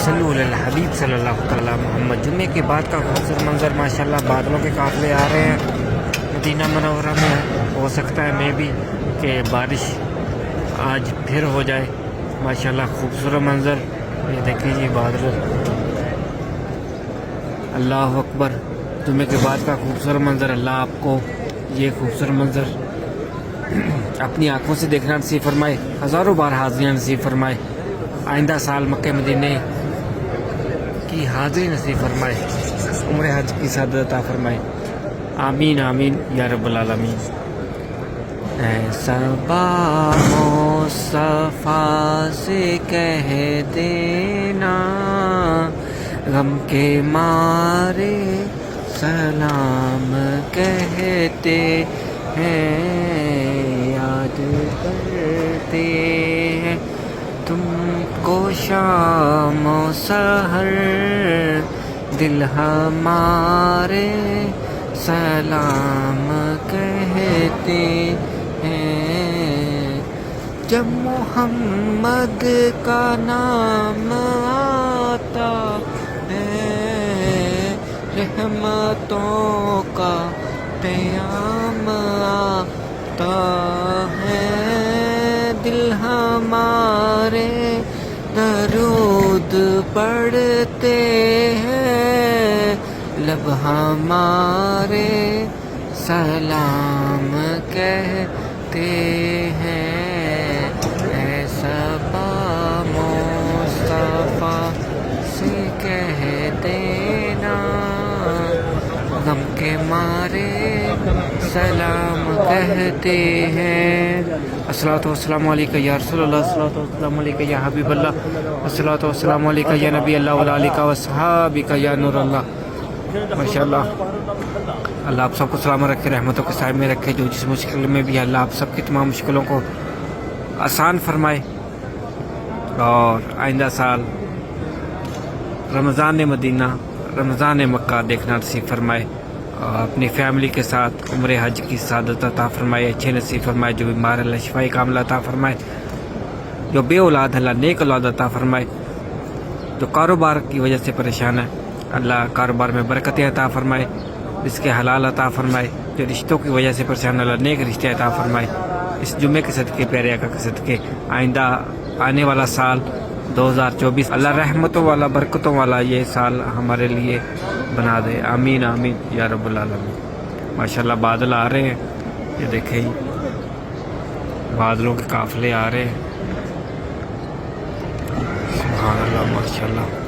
صلو علی الحبیب صلی اللہ تعالی محمد۔ جمعے کے بعد کا خوبصورت منظر ماشاءاللہ، بادلوں کے قافلے آ رہے ہیں مدینہ منورہ میں۔ ہو سکتا ہے میں بھی کہ بارش آج پھر ہو جائے ماشاءاللہ۔ خوبصورت منظر یہ دیکھیں جی، بادل، اللہ اکبر۔ جمعے کے بعد کا خوبصورت منظر، اللہ آپ کو یہ خوبصورت منظر اپنی آنکھوں سے دیکھنا نصیب فرمائے، ہزاروں بار حاضریاں نصیب فرمائے، آئندہ سال مکہ مدینے کی حاضری نصیب فرمائے، عمر حج کی سعادت عطا فرمائے، آمین آمین یا رب العالمین۔ اے صبا مصطفیٰ سے کہہ دینا، غم کے مارے سلام کہتے ہیں، یاد کرتے ہیں تم کو شام و سحر، دل ہمارے سلام کہتے ہیں، جب محمد کا نام آتا ہے، رحمتوں کا پیام آتا ہے، دل ہمارے درود پڑھتے ہیں، لب ہمارے سلام کہتے ہیں، اے صبا مصطفیٰ سے کہہ دینا، غم کے مارے سلام کہتے ہیں۔ الصلاۃ والسلام علیکہ یا رسول اللہ، الصلاۃ والسلام علیکہ یا حبیب اللہ، الصلاۃ والسلام علیکہ یا نبی اللہ وعلی آلہ وصحبہ یا نور اللہ۔ ماشاءاللہ، اللہ آپ سب کو سلامت رکھے، رحمتوں کے سائے میں رکھے، جو جس مشکل میں بھی ہے اللہ آپ سب کی تمام مشکلوں کو آسان فرمائے، اور آئندہ سال رمضان مدینہ، رمضان مکہ دیکھنا نصیب فرمائے، اور اپنی فیملی کے ساتھ عمر حج کی سعادت عطا فرمائے، اچھے نصیب فرمائے، جو بیمار اللہ شفائی کاملہ عطا فرمائے، جو بے اولاد اللہ نیک اولاد عطا فرمائے، جو کاروبار کی وجہ سے پریشان ہے اللہ کاروبار میں برکتیں عطا فرمائے، اس کے حلال عطا فرمائے، جو رشتوں کی وجہ سے پریشان اللہ نیک رشتے عطا فرمائے، اس جمعے کے صدقے، پیارے آقا کے صدقے آئندہ آنے والا سال 2024 اللہ رحمتوں والا، برکتوں والا یہ سال ہمارے لیے بنا دے، آمین آمین یا رب العالمین۔ ماشاءاللہ بادل آ رہے ہیں، یہ دیکھیں بادلوں کے قافلے آ رہے ہیں، سبحان اللہ، ماشاءاللہ۔